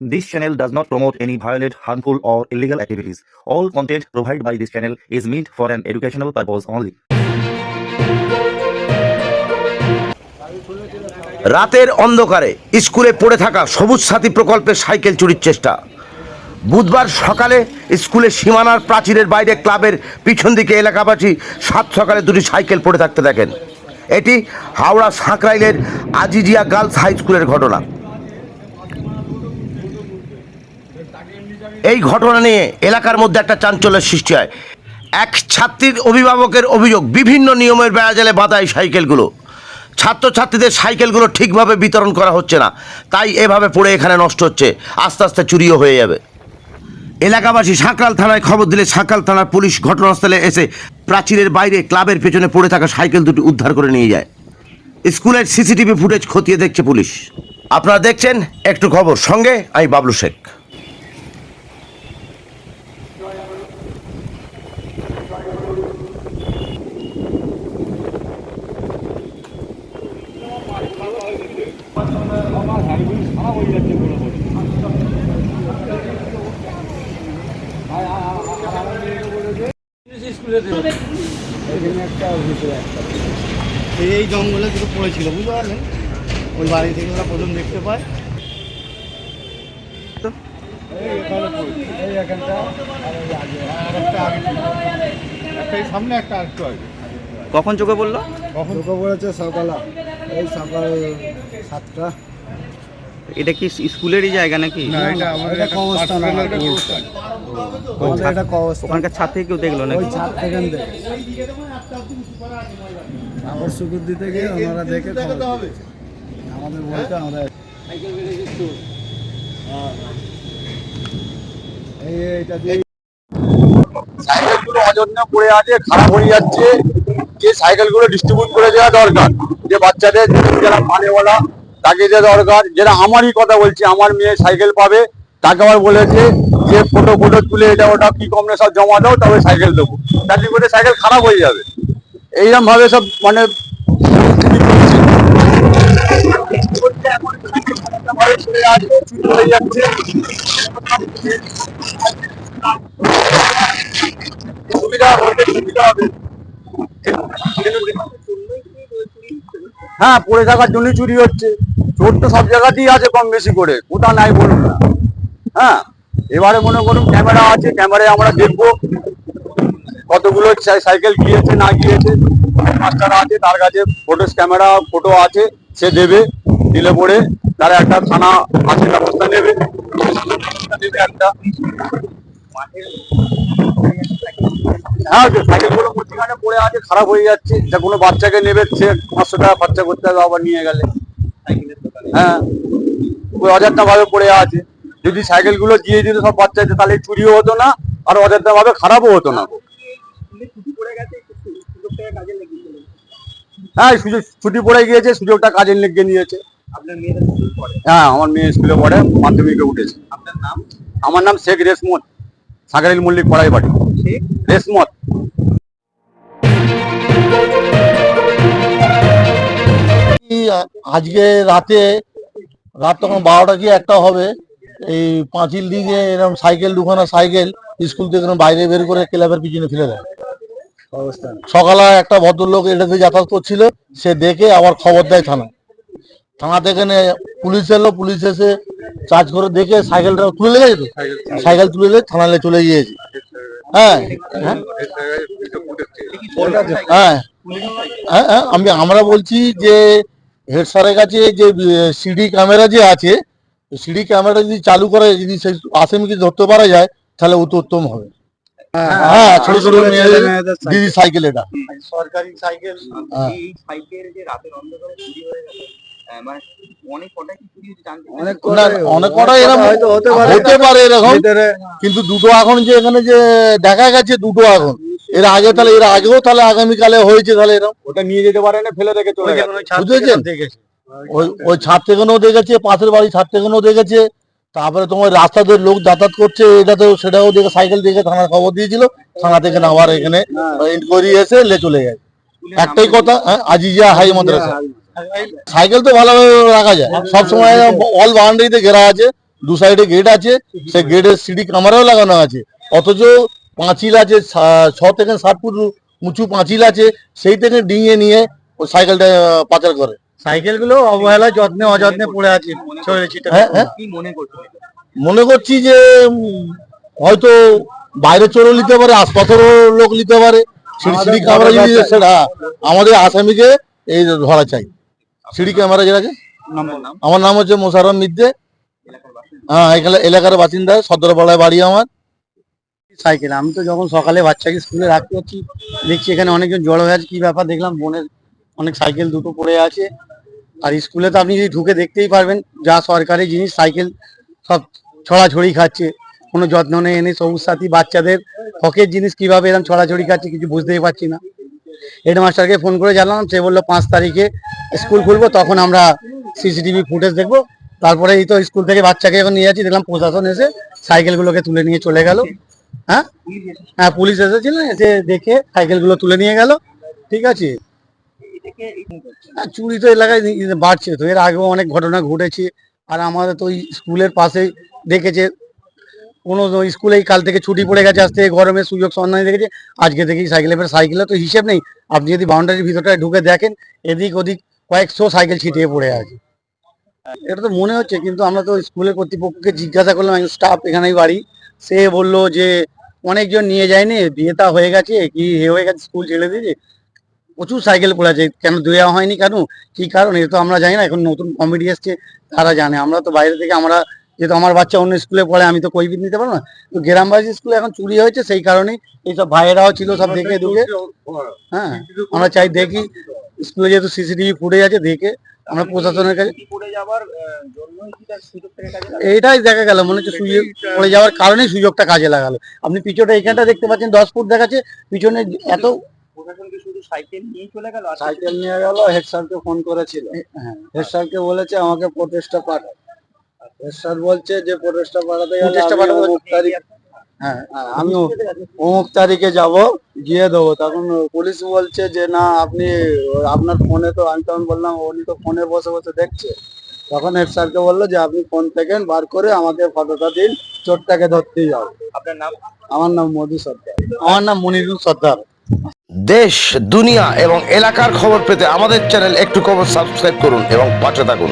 This channel does not promote any violent, harmful, or illegal activities. All content provided by this channel is meant for an educational purpose only. রাতের অন্ধকারে স্কুলে পড়ে থাকা সবুজ সাথী প্রকল্পের cycle চুরির চেষ্টা। বুধবার সকালে স্কুলের সীমানার প্রাচীরের বাইরে ক্লাবের পিছন দিকে এলাকাবাসী সাত সকালে দুটি সাইকেল পড়ে থাকতে দেখেন। এটি হাওড়া সাঁকরাইলের আজিজিয়া গার্লস হাই স্কুলের ঘটনা। এই ঘটনা নিয়ে এলাকার মধ্যে একটা চাঞ্চল্যের সৃষ্টি হয়। এক ছাত্রীর অভিভাবকের অভিযোগ, বিভিন্ন নিয়মের বেড়াজালে বাঁধা এই সাইকেলগুলো, ছাত্রছাত্রীদের সাইকেলগুলো ঠিকভাবে বিতরণ করা হচ্ছে না, তাই এভাবে পড়ে এখানে নষ্ট হচ্ছে, আস্তে আস্তে চুরিও হয়ে যাবে। এলাকাবাসী সাঁকরাইল থানায় খবর দিলে সাঁকরাইল থানার পুলিশ ঘটনাস্থলে এসে প্রাচীরের বাইরে ক্লাবের পেছনে পড়ে থাকা সাইকেল দুটি উদ্ধার করে নিয়ে যায়। স্কুলের সিসিটিভি ফুটেজ খতিয়ে দেখছে পুলিশ। আপনারা দেখছেন একটু খবর, সঙ্গে আমি বাবলু শেখ। এই জঙ্গলে দুটো পড়েছিল, বুঝতে পারলেন? ওই বাড়ি থেকে ওরা প্রথম দেখতে পায়। এই এখানটা সামনে একটা আরেকটু আগে। কখন চোখে পড়লো? কখন চোখে পড়েছে? সকাল 7টা। এটা কি স্কুলেরই জায়গা নাকি? এটা কবরস্থান। ওখানকার ছাদ থেকে কেউ দেখলো নাকি? ছাদ থেকে আবার সুকুর দিতে গিয়ে ওনারা দেখে আমাদের বলতে আমরা এইটা দিয়ে সাইকেলগুলো অযত্ন পড়ে আছে, খারাপ হয়ে যাচ্ছে। যে সাইকেলগুলো ডিস্ট্রিবিউট করে দেওয়া দরকার, যে বাচ্চাদের যারা মানেওয়ালা তাকে দেওয়া দরকার। যেটা আমারই কথা বলছি, আমার মেয়ে সাইকেল পাবে, তাকে আবার বলেছে যে ফটো তুলে এটা ওটা কি কমনে সব জমা দাও, তবে সাইকেল দেবো। তার করে সাইকেল খারাপ হয়ে যাবে, এইরকম ভাবে সব মানে হ্যাঁ, পড়ে থাকার জন্য চুরি হচ্ছে। চোর তো সব জায়গাতেই আছে কম বেশি করে, কোথা নাই বলুন না। হ্যাঁ, এবারে মনে করুন ক্যামেরা আছে, ক্যামেরায় আমরা দেখবো কতগুলো সাইকেল গিয়েছে না গিয়েছে। মাস্টার আছে, তার কাছে ফটো আছে, সে দেবে, দিলে পরে তারা একটা থানা আছে, ব্যবস্থা নেবে একটা। হ্যাঁ, সাইকেলগুলো মধ্যখানে পড়ে আছে, খারাপ হয়ে যাচ্ছে। যা কোনো বাচ্চাকে নেবে, সে 500 টাকা খরচা করতে হবে আবার নিয়ে গেলে। হ্যাঁ, ওই অযত্ন ভাবে পড়ে আছে। যদি সাইকেলগুলো দিয়ে দিত সব বাচ্চাদের, তাহলে চুরিও হতো না, আর অযত্ন ভাবে খারাপও হতো না। হ্যাঁ, ছুটি পড়ে গিয়েছে, সুযোগটা কাজে লেগে নিয়েছে। হ্যাঁ, আমার মেয়ে স্কুলে পড়ে, মাধ্যমিকে উঠেছে। আপনার নাম? আমার নাম শেখ রেসমত, সাঁকরাইল মল্লিক পড়াই বাড়ি। রেসমত। আজকে রাত তখন 12টা কি 1টা হবে, এই পাঁচিল দিকে এরকম দুখানা সাইকেল স্কুল থেকে বাইরে বের করে ক্লাবের পিছনে ফেলে দেয়। সকালে একটা ভদ্রলোক এটাতে যাতায়াত করছিল, সে দেখে আবার খবর দেয় থানা থেকে পুলিশ এলো। পুলিশ এসে চার্জ করে দেখে সাইকেলটা তুলে লেগেছে, সাইকেল তুলে লেগে থানায় চলে গিয়েছে। হ্যাঁ হ্যাঁ হ্যাঁ, আমরা বলছি যে হেড স্যারের কাছে যে সিডি ক্যামেরা যে আছে, সিডি ক্যামেরা যদি চালু করে, যদি সেই আসামিকে ধরতে পারা যায়, তাহলে উত্তম হবে। হ্যাঁ, ছোট ছোট মেয়েদের দিদি সাইকেল, এটা সরকারি সাইকেল। অনেক কটাই এরকম হতে পারে এরকম, কিন্তু দুটো এখন যে এখানে যে দেখা গেছে, দুটো এখন এর আগেও তাহলে আগামীকালে হয়েছে, তাহলে এরকম ওটা নিয়ে যেতে পারে না, ফেলে রেখে চলে গেছে। বুঝেছেন? ওই ছাদ থেকেও দেখেছে, পাশের বাড়ি ছাদ থেকেও দেখেছে। তারপরে তোমার রাস্তাতে লোক যাতায়াত করছে, সেটাও দেখে সাইকেল দেখে থানার খবর দিয়েছিল। থানা থেকে আবার এখানে ইনকোয়ারি এসে চলে যায়। একটাই কথা, আজিজিয়া হাই মাদ্রাসা। সাইকেল তো ভালোভাবে রাখা যায়, সবসময় অল বাউন্ডারিতে ঘেরা আছে, দু সাইডে গেট আছে, সেই গেটের সিডি ক্যামেরাও লাগানো আছে, অথচ পাঁচিল আছে 6 থেকে 7 ফুট উঁচু পাঁচিল আছে, সেই থেকে ডিঙিয়ে নিয়ে ওই সাইকেলটা পাচার করে। সাইকেল গুলো অবহেলায় যত্নে অযত্নে পড়ে আছে ছড়িয়ে ছিটিয়ে। হ্যাঁ হ্যাঁ, মনে করছি যে হয়তো বাইরে চোরও নিতে পারে, আশপাশেরও লোক নিতে পারে। সিডি ক্যামেরা যদি সেটা আমাদের আসামিকে এই ধরা চাই। সিডি ক্যামেরা যেটা আছে। আমার নাম হচ্ছে মোশাররফ মিদ্দে, হ্যাঁ এখানে এলাকার বাসিন্দা, সদরপাড়ায় বাড়ি আমার। সাইকেল আমি তো যখন সকালে বাচ্চাকে স্কুলে রাখতে যাচ্ছি, দেখছি এখানে অনেকজন জড়ো হয়ে আছে। কি ব্যাপার দেখলাম, বনের অনেক সাইকেল দুটো পড়ে আছে। আর স্কুলে তো আপনি যদি ঢুকে দেখতেই পারবেন, যা সরকারি জিনিস সাইকেল সব ছড়াছড়ি খাচ্ছে, কোনো যত্ন নেই। এনে সবুজ সাথী বাচ্চাদের হকের জিনিস কিভাবে এরকম ছড়াছড়ি খাচ্ছে কিছু বুঝতেই পারছি না। হেডমাস্টারকে ফোন করে জানলাম, সে বললো 5 তারিখে স্কুল খুলবো, তখন আমরা সিসিটিভি ফুটেজ দেখবো। তারপরে এই তো স্কুল থেকে বাচ্চাকে যখন নিয়ে যাচ্ছি, দেখলাম প্রশাসন এসে সাইকেলগুলোকে তুলে নিয়ে চলে গেল। হ্যাঁ হ্যাঁ, পুলিশ এসেছিল, এসে দেখে সাইকেলগুলো তুলে নিয়ে গেল। ঠিক আছে, চুরি তো এলাকায় বাড়ছে, তো এর আগেও অনেক ঘটনা ঘটেছে। আর আমাদের তো ওই স্কুলের পাশেই দেখেছে, কোনো স্কুলেই কাল থেকে ছুটি পড়ে গেছে, আজ থেকে গরমের সুযোগ সন্ধানে দেখেছে, আজকে থেকেই সাইকেলের তো হিসেব নেই। আপনি যদি বাউন্ডারির ভিতরটায় ঢুকে দেখেন, এদিক ওদিক কয়েকশো সাইকেল ছিটিয়ে পড়ে আছে। এটা তো মনে হচ্ছে, কিন্তু আমরা তো স্কুলের কর্তৃপক্ষকে জিজ্ঞাসা করলাম, স্টাফ এখানেই বাড়ি, সে বললো যে অনেকজন নিয়ে যায়নি, বিয়েটা হয়ে গেছে কি হয়ে গেছে, স্কুল ছেড়ে দিয়েছে, প্রচুর সাইকেল পড়ে আছে। কেন দেওয়া হয়নি, কেন কি কারণ, এটা তো আমরা জানি না। এখন নতুন কমিটি এসছে, তারা জানে। আমরা তো বাইরে থেকে, আমরা যেহেতু আমার বাচ্চা অন্য স্কুলে পড়ে, আমি তো কৈফিয়ত নিতে পারবো না। তো গ্রামবাসী স্কুলে এখন চুরি হয়েছে, সেই কারণেই এইসব ভাইয়েরাও ছিল, সব দেখে দুকে। হ্যাঁ, আমরা চাই দেখি স্কুলে যেহেতু সিসিটিভি ফুটেজ আছে, দেখে আমরা প্রশাসনের কাছে এইটাই দেখা গেল, মনে হচ্ছে সুযোগ পড়ে যাওয়ার কারণেই সুযোগটা কাজে লাগালো। আপনি পিছনে এইখানটা দেখতে পাচ্ছেন 10 ফুট দেখাচ্ছে, পিছনে এত সাইকেল নিয়ে গেল। হেড স্যারকে ফোন করেছিল, হেড স্যারকে বলেছে আমাকে প্রোটেস্টটা পাঠাও। হেড স্যার বলছে যে প্রোটেস্টটা পাঠাতে গেলে অমুক তারিখ, হ্যাঁ আমি অমুক তারিখে যাব, গিয়ে দেবো। তখন পুলিশ বলছে যে না, আপনি আপনার ফোনে তো, আমি তখন বললাম উনি তো ফোনে বসে বসে দেখছে। তখন হেড স্যারকে বললো যে আপনি ফোন থেকে বার করে আমাকে ফটোটা দিন, চোরটাকে ধরতেই যাবে। আপনার নাম? আমার নাম মধু সর্দার। আমার নাম মনিরুল সর্দার। দেশ, দুনিয়া এবং এলাকার খবর পেতে আমাদের চ্যানেল একটু খবর সাবস্ক্রাইব করুন এবং পাশে থাকুন।